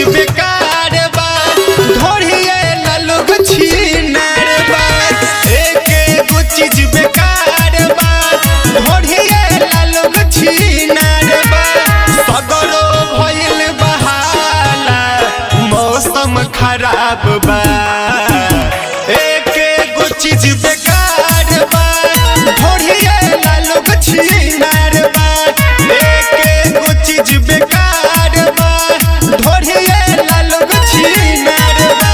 बेकार बा ढोढ़िए ना लोग छीनार बा। एकेगो चीज बेकार बा ढोढ़िए ना लोग छीनार बा। सगरो भइल बहाला मौसम खराब बा। एकेगो चीज बेकार बा ढोढ़िए ना लोग छीनार बा। एकेगो चीज बेकार बा ढोढ़िए ना लोग छीनार बा।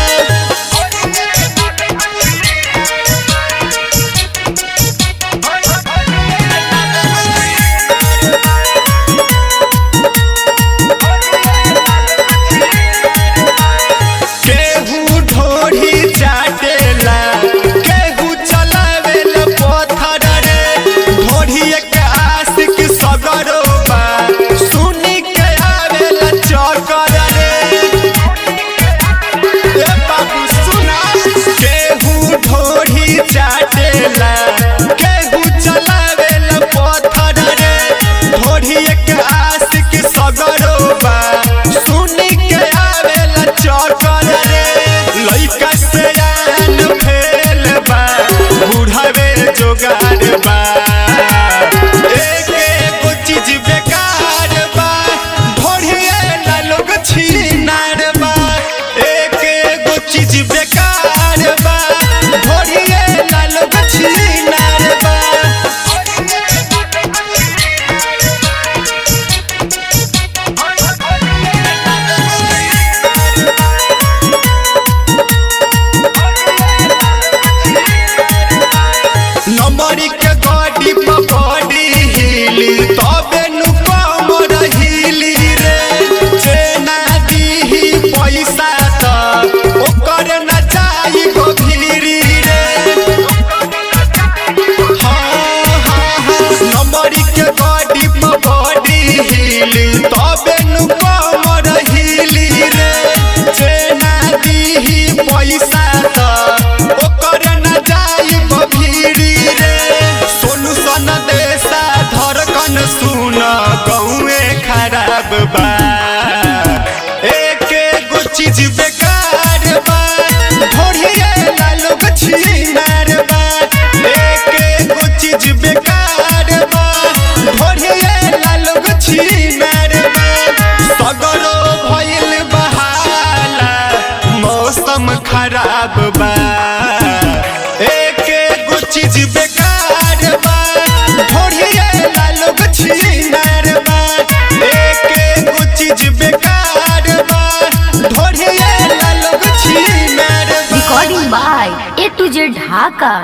केहू ढोढ़ी चाटेला केहू चलावेला पत्थर रे। ढोढ़िए के आशिक सगरो बा सुनी के आवेला चक्कर रे। ए बाबू सुना केहू ढोढ़ी चाटेला केहू चलावेला पत्थर रे। ढोढ़िए के आशिक सगरो बा सुनी के आवेला चक्कर रे। लइका से आन फेल बा बुढ़ावे जोगार बा। एकेगो चीज बेकार बा ढोढ़िए ना लोग छीनार बा। एकेगो चीज बेकार बा ढोढ़िए ना लोग छीनार बा। नंबरी के गाड़ी पर बॉडी हिली तबे नु कमर हिली रे। जेना दीही पैसा त ओकर न जाई गो भीरी रे। नंबरी के गाड़ी पर बॉडी हिली तबे नु कमर हिली रे। जेना दीही पैसा त ओकर न जाई गो भीरी रे। सोनू सन देसा धड़कन सुन गौए खराब बा। एकेगो चीज बेकार बा ढोढ़िए ना लोग छीनार बा। एकेगो चीज बेकार बा ढोढ़िए ना लोग छीनार बा। सगरो भइल बहाला मौसम खराब बा। एकेगो चीज बेकार बा ढोढ़िए ना लोग छीनार बा। एकेगो चीज बेकार बा ढोढ़िए ना लोग छीनार बा। Recording by A to Z Dhaka।